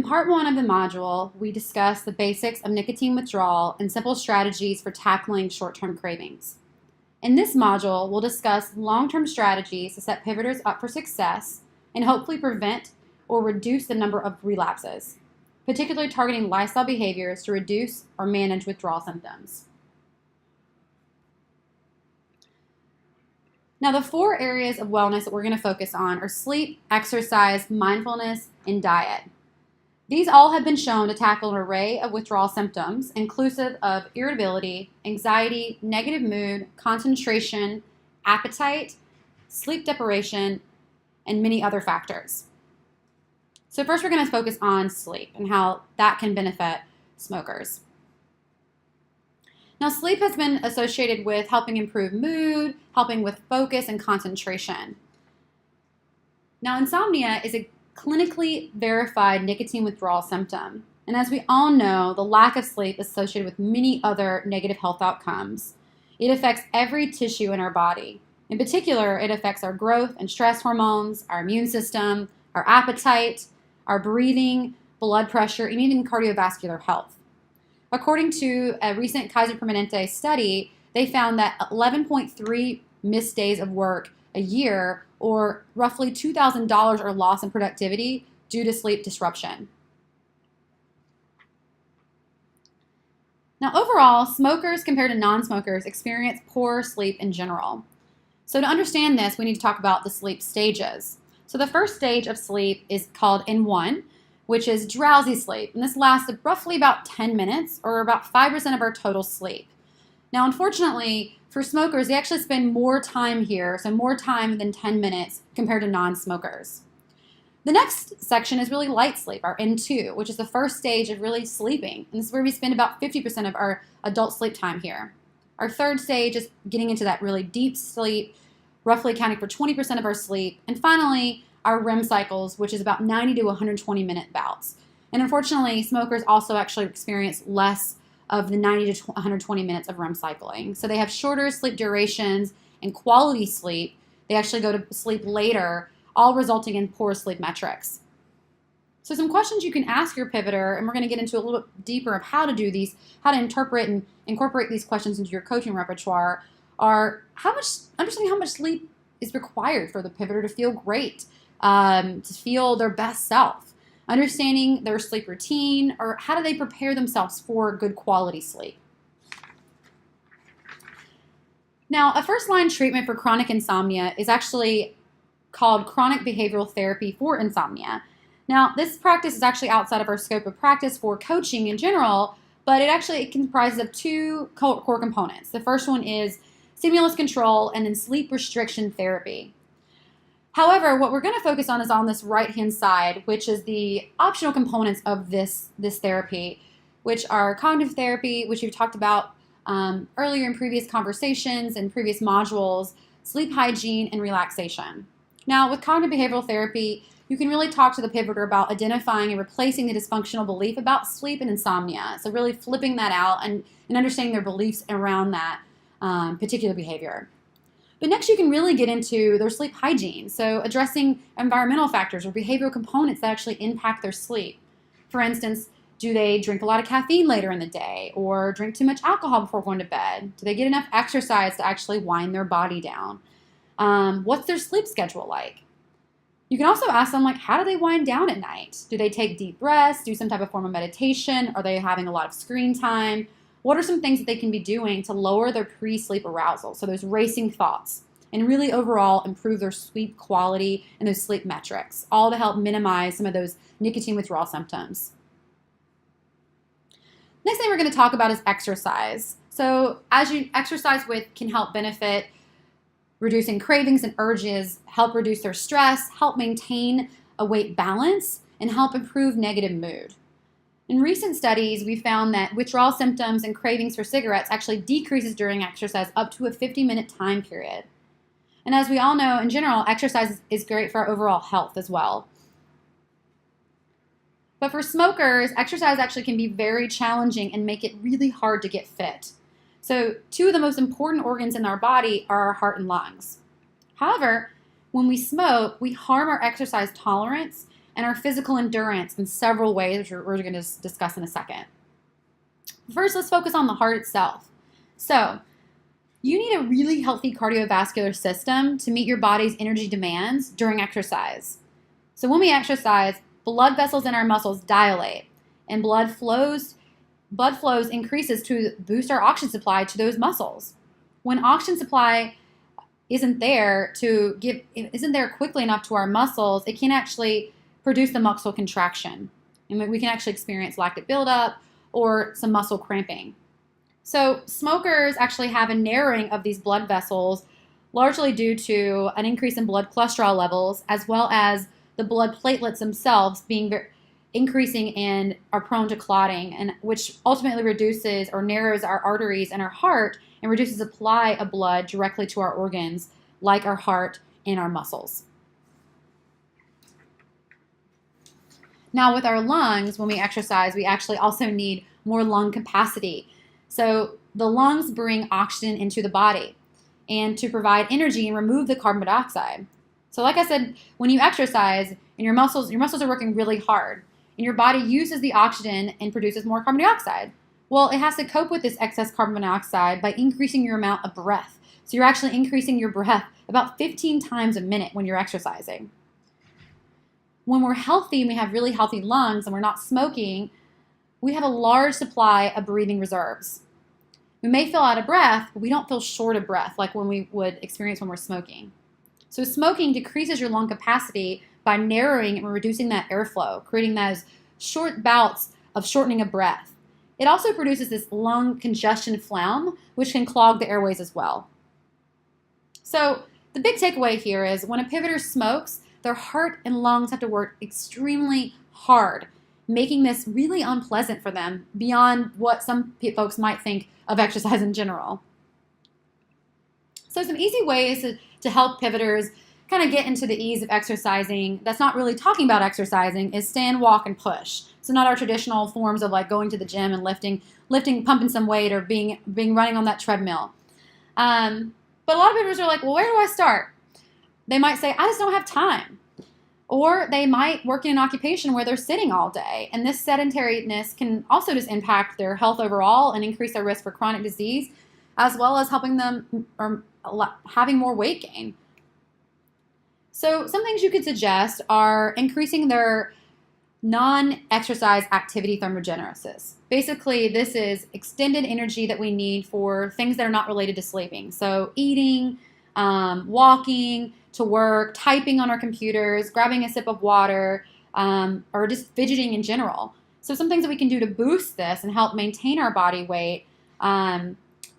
part one of the module, we discuss the basics of nicotine withdrawal and simple strategies for tackling short-term cravings. In this module, we'll discuss long-term strategies to set pivoters up for success and hopefully prevent or reduce the number of relapses, particularly targeting lifestyle behaviors to reduce or manage withdrawal symptoms. Now, the 4 areas of wellness that we're going to focus on are sleep, exercise, mindfulness, and diet. These all have been shown to tackle an array of withdrawal symptoms, inclusive of irritability, anxiety, negative mood, concentration, appetite, sleep deprivation, and many other factors. So first we're going to focus on sleep and how that can benefit smokers. Now, sleep has been associated with helping improve mood, helping with focus and concentration. Now, insomnia is a clinically verified nicotine withdrawal symptom. And as we all know, the lack of sleep is associated with many other negative health outcomes. It affects every tissue in our body. In particular, it affects our growth and stress hormones, our immune system, our appetite, our breathing, blood pressure, and even cardiovascular health. According to a recent Kaiser Permanente study, they found that 11.3 missed days of work a year, or roughly $2,000 are lost in productivity due to sleep disruption. Now, overall, smokers compared to non-smokers experience poor sleep in general. So to understand this, we need to talk about the sleep stages. So the first stage of sleep is called N1, which is drowsy sleep, and this lasts roughly about 10 minutes, or about 5% of our total sleep. Now, unfortunately, for smokers, they actually spend more time here, so more time than 10 minutes compared to non-smokers. The next section is really light sleep, our N2, which is the first stage of really sleeping, and this is where we spend about 50% of our adult sleep time here. Our third stage is getting into that really deep sleep, roughly accounting for 20% of our sleep, and finally, our REM cycles, which is about 90 to 120-minute bouts. And unfortunately, smokers also actually experience less of the 90 to 120 minutes of REM cycling. So they have shorter sleep durations and quality sleep. They actually go to sleep later, all resulting in poor sleep metrics. So some questions you can ask your pivoter, and we're going to get into a little bit deeper of how to do these, how to interpret and incorporate these questions into your coaching repertoire, are understanding how much sleep is required for the pivoter to feel great, to feel their best self. Understanding their sleep routine, or how do they prepare themselves for good quality sleep. Now, a first-line treatment for chronic insomnia is actually called chronic behavioral therapy for insomnia. Now, this practice is actually outside of our scope of practice for coaching in general, but it comprises of 2 core components. The first one is stimulus control and then sleep restriction therapy. However, what we're going to focus on is on this right-hand side, which is the optional components of this therapy, which are cognitive therapy, which we've talked about earlier in previous conversations and previous modules, sleep hygiene, and relaxation. Now, with cognitive behavioral therapy, you can really talk to the pivoter about identifying and replacing the dysfunctional belief about sleep and insomnia. So really flipping that out and understanding their beliefs around that particular behavior. But next, you can really get into their sleep hygiene, so addressing environmental factors or behavioral components that actually impact their sleep. For instance, do they drink a lot of caffeine later in the day, or drink too much alcohol before going to bed? Do they get enough exercise to actually wind their body down? What's their sleep schedule like? You can also ask them, how do they wind down at night? Do they take deep breaths, do some type of form of meditation? Are they having a lot of screen time? What are some things that they can be doing to lower their pre-sleep arousal, so those racing thoughts, and really overall improve their sleep quality and those sleep metrics, all to help minimize some of those nicotine withdrawal symptoms. Next thing we're going to talk about is exercise. So as you exercise with can help benefit reducing cravings and urges, help reduce their stress, help maintain a weight balance, and help improve negative mood. In recent studies, we found that withdrawal symptoms and cravings for cigarettes actually decreases during exercise up to a 50-minute time period. And as we all know, in general, exercise is great for our overall health as well. But for smokers, exercise actually can be very challenging and make it really hard to get fit. So 2 of the most important organs in our body are our heart and lungs. However, when we smoke, we harm our exercise tolerance, and our physical endurance in several ways, which we're going to discuss in a second. First, let's focus on the heart itself. So, you need a really healthy cardiovascular system to meet your body's energy demands during exercise. So when we exercise, blood vessels in our muscles dilate, and blood flows increases to boost our oxygen supply to those muscles. When oxygen supply isn't there quickly enough to our muscles, it can actually produce the muscle contraction, and we can actually experience lactic buildup or some muscle cramping. So smokers actually have a narrowing of these blood vessels, largely due to an increase in blood cholesterol levels, as well as the blood platelets themselves increasing and are prone to clotting, and which ultimately reduces or narrows our arteries in our heart and reduces the supply of blood directly to our organs, like our heart and our muscles. Now, with our lungs, when we exercise, we actually also need more lung capacity. So the lungs bring oxygen into the body and to provide energy and remove the carbon dioxide. So like I said, when you exercise and your muscles are working really hard, and your body uses the oxygen and produces more carbon dioxide. Well, it has to cope with this excess carbon dioxide by increasing your amount of breath. So you're actually increasing your breath about 15 times a minute when you're exercising. When we're healthy and we have really healthy lungs and we're not smoking, we have a large supply of breathing reserves. We may feel out of breath, but we don't feel short of breath like when we would experience when we're smoking. So smoking decreases your lung capacity by narrowing and reducing that airflow, creating those short bouts of shortening of breath. It also produces this lung congestion phlegm, which can clog the airways as well. So the big takeaway here is when a pivoter smokes, their heart and lungs have to work extremely hard, making this really unpleasant for them beyond what some folks might think of exercise in general. So some easy ways to help pivoters kind of get into the ease of exercising that's not really talking about exercising is stand, walk, and push. So not our traditional forms of like going to the gym and lifting, pumping some weight, or being running on that treadmill. But a lot of pivoters are like, well, where do I start? They might say, I just don't have time. Or they might work in an occupation where they're sitting all day. And this sedentariness can also just impact their health overall and increase their risk for chronic disease, as well as helping them or having more weight gain. So some things you could suggest are increasing their non-exercise activity thermogenesis. Basically, this is extended energy that we need for things that are not related to sleeping. So eating, walking to work, typing on our computers, grabbing a sip of water, or just fidgeting in general. So some things that we can do to boost this and help maintain our body weight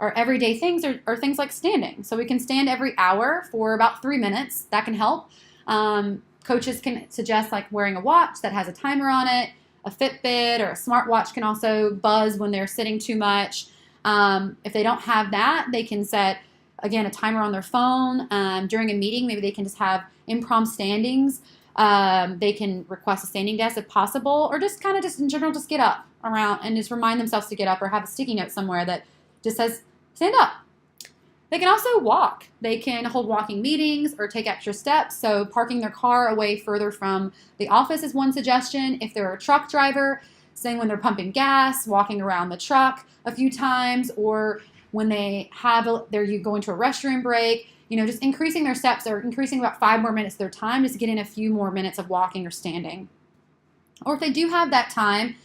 or everyday things are things like standing. So we can stand every hour for about 3 minutes. That can help. Coaches can suggest like wearing a watch that has a timer on it. A Fitbit or a smartwatch can also buzz when they're sitting too much. If they don't have that, they can set, again, a timer on their phone. During a meeting, maybe they can just have impromptu standings. They can request a standing desk if possible, or just kind of just in general, just get up around and just remind themselves to get up, or have a sticky note somewhere that just says, stand up. They can also walk. They can hold walking meetings or take extra steps. So parking their car away further from the office is one suggestion. If they're a truck driver, saying when they're pumping gas, walking around the truck a few times, or when they're going to a restroom break, just increasing their steps or increasing about 5 more minutes of their time just to get in a few more minutes of walking or standing. Or if they do have that time,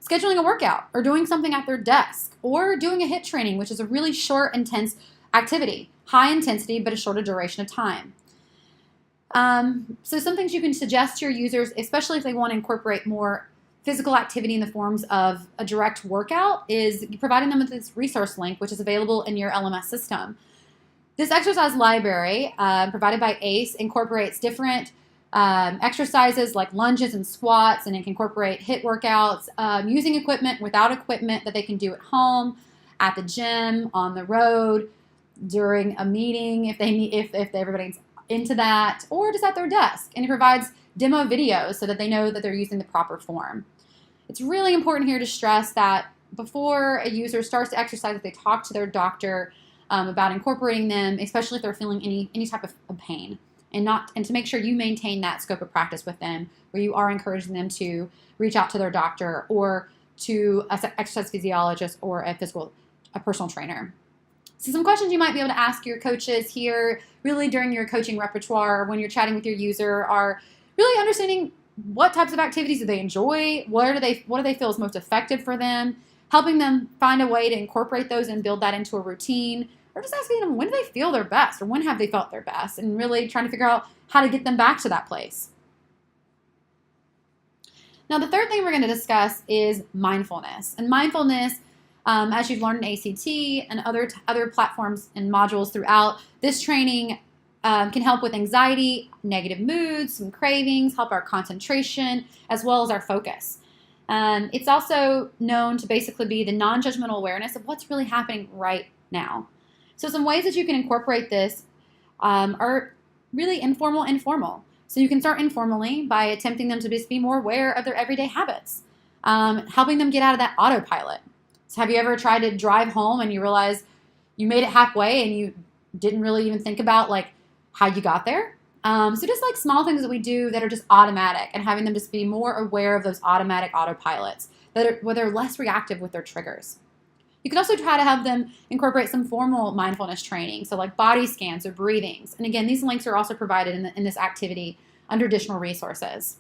scheduling a workout or doing something at their desk or doing a HIIT training, which is a really short, intense activity, high intensity, but a shorter duration of time. So some things you can suggest to your users, especially if they want to incorporate more physical activity in the forms of a direct workout, is providing them with this resource link, which is available in your LMS system. This exercise library, provided by ACE, incorporates different exercises like lunges and squats, and it can incorporate HIIT workouts, using equipment, without equipment that they can do at home, at the gym, on the road, during a meeting if everybody's into that, or just at their desk. And it provides demo videos so that they know that they're using the proper form. It's really important here to stress that before a user starts to exercise, that they talk to their doctor about incorporating them, especially if they're feeling any type of pain. and to make sure you maintain that scope of practice with them where you are encouraging them to reach out to their doctor or to an exercise physiologist or a personal trainer. So some questions you might be able to ask your coaches here really during your coaching repertoire when you're chatting with your user are really understanding what types of activities do they enjoy, what do they feel is most effective for them, helping them find a way to incorporate those and build that into a routine, or just asking them when do they feel their best or when have they felt their best, and really trying to figure out how to get them back to that place. Now, the third thing we're going to discuss is mindfulness. And mindfulness, as you've learned in ACT and other platforms and modules throughout, this training can help with anxiety, negative moods, some cravings, help our concentration, as well as our focus. It's also known to basically be the non-judgmental awareness of what's really happening right now. So some ways that you can incorporate this are really informal. So you can start informally by attempting them to just be more aware of their everyday habits, helping them get out of that autopilot. So have you ever tried to drive home and you realize you made it halfway and you didn't really even think about like how you got there? So just like small things that we do that are just automatic and having them just be more aware of those automatic autopilots where they're less reactive with their triggers. You can also try to have them incorporate some formal mindfulness training, so like body scans or breathings. And again, these links are also provided in this activity under additional resources.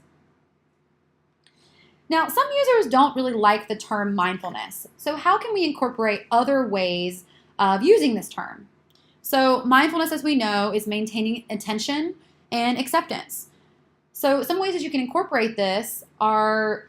Now, some users don't really like the term mindfulness. So how can we incorporate other ways of using this term? So mindfulness, as we know, is maintaining attention and acceptance. So some ways that you can incorporate this are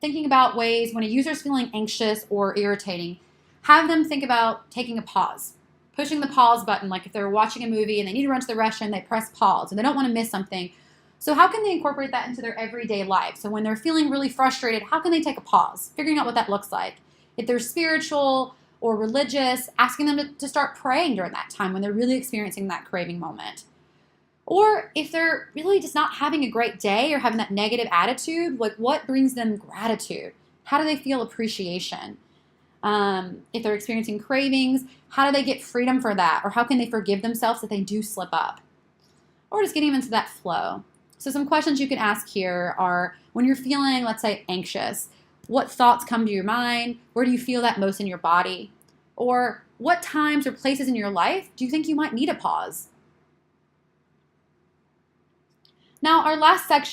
thinking about ways when a user is feeling anxious or irritating, have them think about taking a pause, pushing the pause button. Like if they're watching a movie and they need to run to the restroom, they press pause and they don't want to miss something. So how can they incorporate that into their everyday life? So when they're feeling really frustrated, how can they take a pause? Figuring out what that looks like. If they're spiritual or religious, asking them to start praying during that time when they're really experiencing that craving moment. Or if they're really just not having a great day or having that negative attitude, like what brings them gratitude? How do they feel appreciation? If they're experiencing cravings, how do they get freedom for that? Or how can they forgive themselves if they do slip up? Or just getting them into that flow. So some questions you can ask here are, when you're feeling, let's say, anxious, what thoughts come to your mind? Where do you feel that most in your body? Or what times or places in your life do you think you might need a pause? Now, our last section